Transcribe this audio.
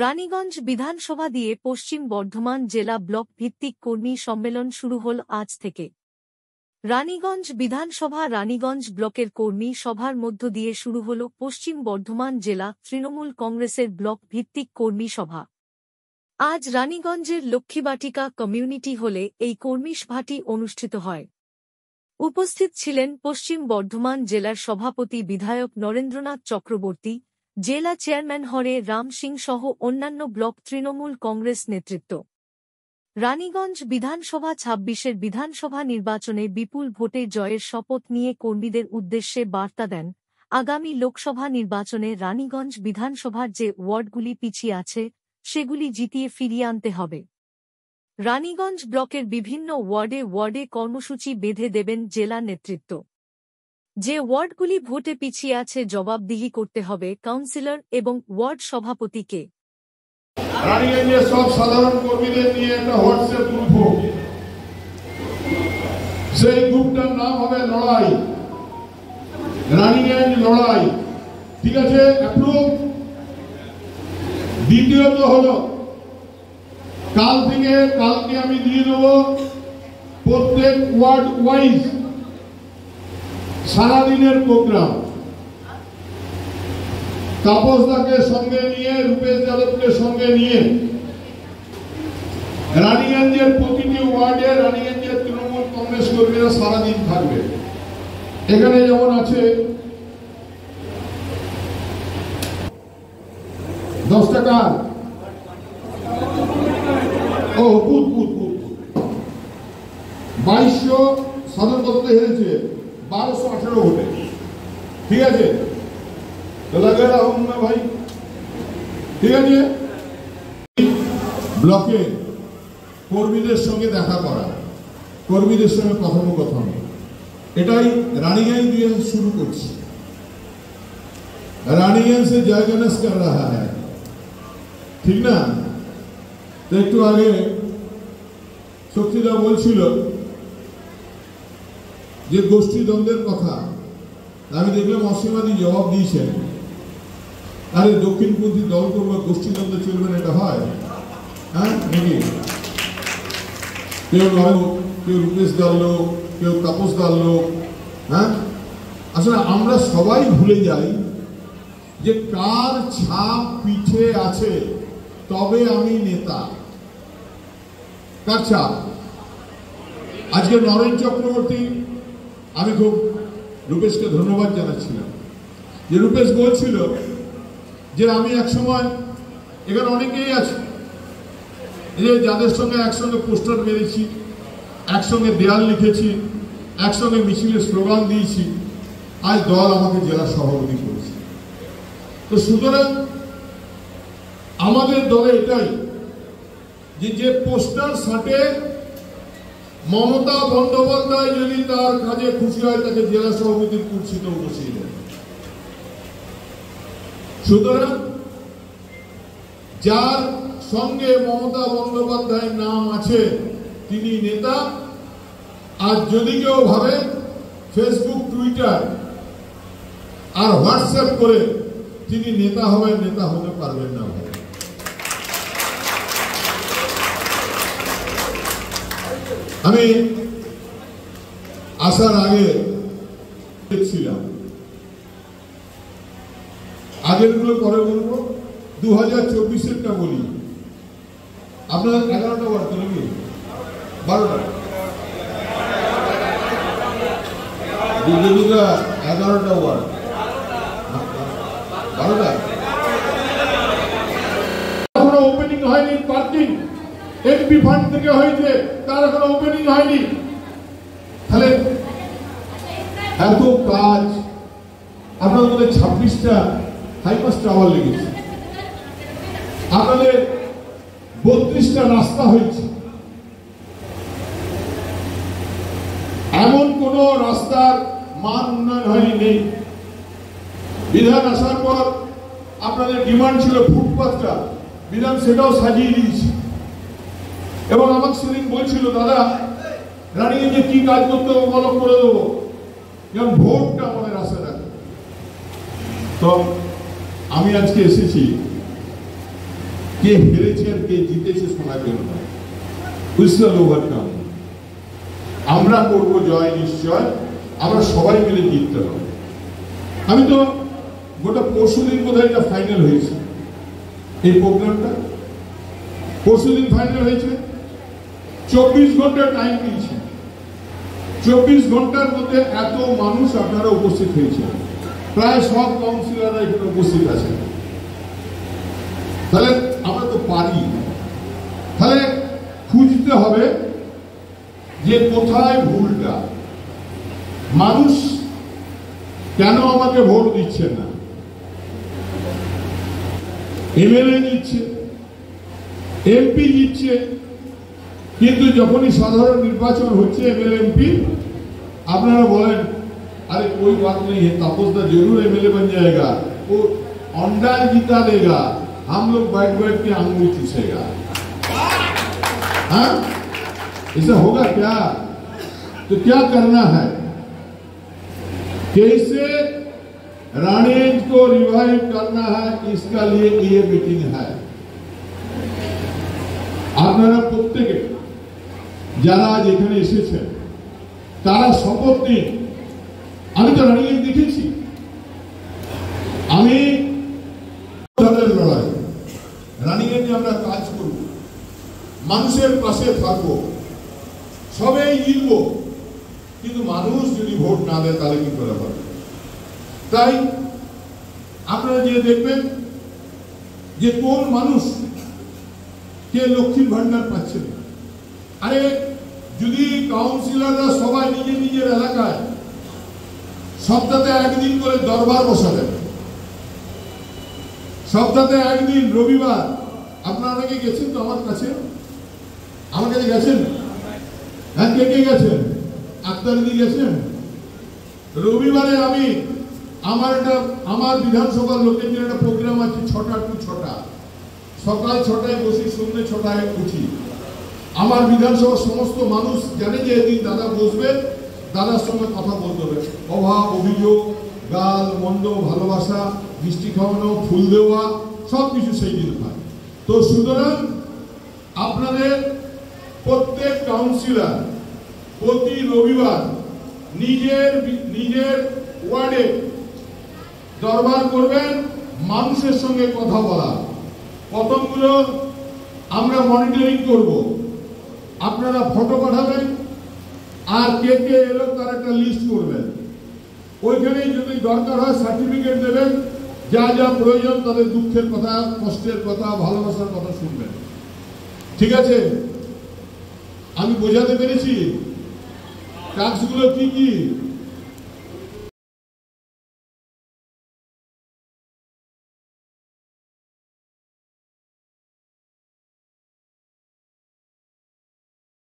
রানীগঞ্জ বিধানসভা দিয়ে পশ্চিম বর্ধমান জেলা ব্লক ভিত্তিক কর্মী সম্মেলন শুরু হল আজ থেকে। রানীগঞ্জ বিধানসভা রানীগঞ্জ ব্লকের কর্মী সভার মধ্য দিয়ে শুরু হল পশ্চিম বর্ধমান জেলা তৃণমূল কংগ্রেসের ব্লক ভিত্তিক কর্মী সভা। আজ রানীগঞ্জের লক্ষ্মীবাটিকা কমিউনিটি হলে এই কর্মী সভাটি অনুষ্ঠিত হয়। উপস্থিত ছিলেন পশ্চিম বর্ধমান জেলার সভাপতি বিধায়ক নরেন্দ্রনাথ চক্রবর্তী, জেলা চেয়ারম্যান হরে রাম সিং সহ অন্যান্য ব্লক তৃণমূল কংগ্রেস নেতৃত্ব। রানীগঞ্জ বিধানসভা ২৬-এর বিধানসভা নির্বাচনে বিপুল ভোটে জয়ের শপথ নিয়ে কর্মীদের উদ্দেশ্যে বার্তা দেন, আগামী লোকসভা নির্বাচনে রানীগঞ্জ বিধানসভার যে ওয়ার্ডগুলি পিছিয়ে আছে সেগুলি জিতিয়ে ফিরিয়ে আনতে হবে। রানীগঞ্জ ব্লকের বিভিন্ন ওয়ার্ডে ওয়ার্ডে কর্মসূচি বেঁধে দেবেন জেলা নেতৃত্ব। যে ওয়ার্ডগুলি ভোটে পিছিয়ে আছে জবাবদিহি করতে হবে কাউন্সিলর এবং ওয়ার্ড সভাপতিকে। রানীগঞ্জের সব সাধারণ কর্মীদের নিয়ে একটা হোয়াটসঅ্যাপ গ্রুপ হোক, সেই গ্রুপটার নাম হবে লড়াই, রানীগঞ্জ লড়াই। ঠিক আছে, অ্যাপ্রুভ। দ্বিতীয়ত হলো কালকে আমি দিয়ে দেবো প্রত্যেক ওয়ার্ড ওয়াইজ সারাদিনের প্রোগ্রাম। তাপসদাকে সঙ্গে নিয়ে, রূপেশ যাদবকে সঙ্গে নিয়ে রানীগঞ্জের প্রতিটি ওয়ার্ডে রানীগঞ্জের তৃণমূল কংগ্রেস কর্মীরা সারাদিন থাকবে। এখানে যেমন আছে 10 টাকা, ও বুথ 2200 সাধারণ করতে হেরেছে 1218 ভোটে। ঠিক আছে, ভাই ঠিক আছে। ব্লকে কর্মীদের সঙ্গে দেখা করা, কর্মীদের সঙ্গে কথোপকথন, এটাই রানীগঞ্জ দিয়ে শুরু করছি। রানীগঞ্জ से जय गणेश कर रहा है, ঠিক না? তো একটু আগে শক্তিদা বলছিল যে গোষ্ঠী দ্বন্দ্বের কথা, আমি দেখলাম অসীমাদি জবাব দিয়েছেন, আরে দক্ষিণপন্থী দল করবো, গোষ্ঠী দ্বন্দ্ব চলবে না, এটা হয়? হ্যাঁ নাকি? কেউ রূপেশ দল লোক, কেউ তাপস দল লোক। হ্যাঁ, আসলে আমরা সবাই ভুলে যাই যে কার ছাপ পিঠে আছে তবে আমি নেতা। কার ছাপ? আজকে নরেন চক্রবর্তী, আমি খুব রূপেশকে ধন্যবাদ জানাচ্ছিলাম যে রূপেশ বলছিল যে আমি একসময়, এখানে অনেকেই আছে যে যাদের সঙ্গে একসঙ্গে পোস্টার মেরেছি, একসঙ্গে দেয়াল লিখেছি, একসঙ্গে মিছিলের স্লোগান দিয়েছি, আজ দল আমাকে জেলা সভাপতি করেছে। তো সুতরাং আমাদের দলে এটাই যে পোস্টার সাঁটে মমতা বন্দ্যোপাধ্যায় যদি তার কাজে খুশি হয় তাকে জেলা সভাপতির কুর্সিতে বসিয়ে দেয়। সুতরাং যার সঙ্গে মমতা বন্দ্যোপাধ্যায়ের নাম আছে তিনি নেতা। আর যদি কেউ ভাবে ফেসবুক, টুইটার আর হোয়াটসঅ্যাপ করে তিনি নেতা হবেন, নেতা হতে পারবেন না। আমি আসার আগে দেখছিলাম, আগের গুলো পরে বলবো, 2024-এরটা বলি। আপনার 11টা ওয়ার্ড তো নাকি 12টা? 11টা ওয়ার্ড, 12টা। এখনো ওপেনিং হয়নি পার্কিং, এমপি ফান্ড থেকে হয়েছে, তার এখনো ওপেনিং হয়নি। তাহলে এত কাজ, আপনাদের মধ্যে 26টা হাইপাস টাওয়ার লেগেছে, আপনাদের 32টা রাস্তা হয়েছে। এমন কোন রাস্তার মান উন্নয়ন হয়নি নেই। বিধান আসার পর আপনাদের ডিমান্ড ছিল ফুটপাথটা, বিধান সেটাও সাজিয়ে দিয়েছে। এবং আমাকে সেদিন বলছিল, দাদা রানীগঞ্জে কি কাজ করতে হবে বলো, করে দেবো, যেমন ভোটটা আমাদের আশা রাখে। তো আমি আজকে এসেছি কে হেরেছে আর কে জিতেছে শোনার জন্য। Will overcome. আমরা করব জয় নিশ্চয়, আমরা সবাই মিলে জিততে হবে। আমি তো গোটা পরশুদিন বোধহয় এটা ফাইনাল হয়েছে, এই প্রোগ্রামটা পরশুদিন ফাইনাল হয়েছে। 24 ঘন্টা টাইম দিয়েছে, 24 ঘন্টার মধ্যে এত মানুষ আপনারা উপস্থিত হয়েছে, প্রায় সব কাউন্সিলররা এখানে উপস্থিত আছেন। তাহলে আমরা তো পারি। তাহলে খুঁজতে হবে যে কোথায় ভুলটা, মানুষ কেন আমাকে ভোট দিচ্ছে না। এমএলএ জিতছে, এমপি জিতছে, কিন্তু যখনই সাধারণ নির্বাচন হচ্ছে এমএলএ এমপি, আপনারা বলেন अरे कोई बात नहीं है, तापसदा जरूर एमएलए बन जाएगा, वो अंडा जीता देगा, हम लोग बैठ बैठ के अंगूर चूसेगा। हाँ, ऐसा होगा क्या? तो क्या करना है, कैसे रानीगंज को रिवाइव करना है, इसका लिए ये मीटिंग है। আপনারা প্রত্যেকে যারা আজ এখানে এসেছেন তারা শপথ নিন। আমি তো রানীগঞ্জ দেখেছি, আমি লড়াই রানীগঞ্জে আমরা কাজ করব, মানুষের পাশে থাকবো, সবাই জিতবো, কিন্তু মানুষ যদি ভোট না দেয় তাহলে কি করে হবে? তাই আপনারা যে দেখবেন যে কোন মানুষ কে লক্ষ্মীর ভান্ডার পাচ্ছে না। আরে যদি কাউন্সিলররা সবাই নিজের নিজের এলাকায় সপ্তাহে একদিন করে দরবার বসাবেন, সপ্তাহে একদিন রবিবার, আপনারা অনেকে গেছেন তো আমার কাছে গেছেন, হ্যাঁ কে কে গেছেন? আক্তারদি গেছেন। রবিবারে আমি আমার বিধানসভার লোকের জন্য একটা প্রোগ্রাম আছে, 6টা to 6টা, সকাল 6টায় বসি, সন্ধ্যে 6টায় উঠি। আমার বিধানসভার সমস্ত মানুষ জানে যে এদিন দাদা বসবে, দাদার সঙ্গে কথা বলতে হবে। অভাব, অভিযোগ, গাল মন্দ, ভালোবাসা, মিষ্টি খাওয়ানো, ফুল দেওয়া, সব কিছু সেই দিন হয়। তো সুতরাং আপনাদের প্রত্যেক কাউন্সিলর প্রতি রবিবার নিজের ওয়ার্ডে দরবার করবেন, মানুষের সঙ্গে কথা বলা। প্রথমগুলো আমরা মনিটরিং করব, আপনারা ফটো পাঠাবেন, আর কে কে এলো তার একটা লিস্ট করবেন। ওইখানে যদি দরকার হয় সার্টিফিকেট দেবেন, যা যা প্রয়োজন তাদের দুঃখের কথা, কষ্টের কথা, ভালোবাসার কথা শুনবেন। ঠিক আছে? আমি বোঝাতে পেরেছি কাজগুলো কি কি?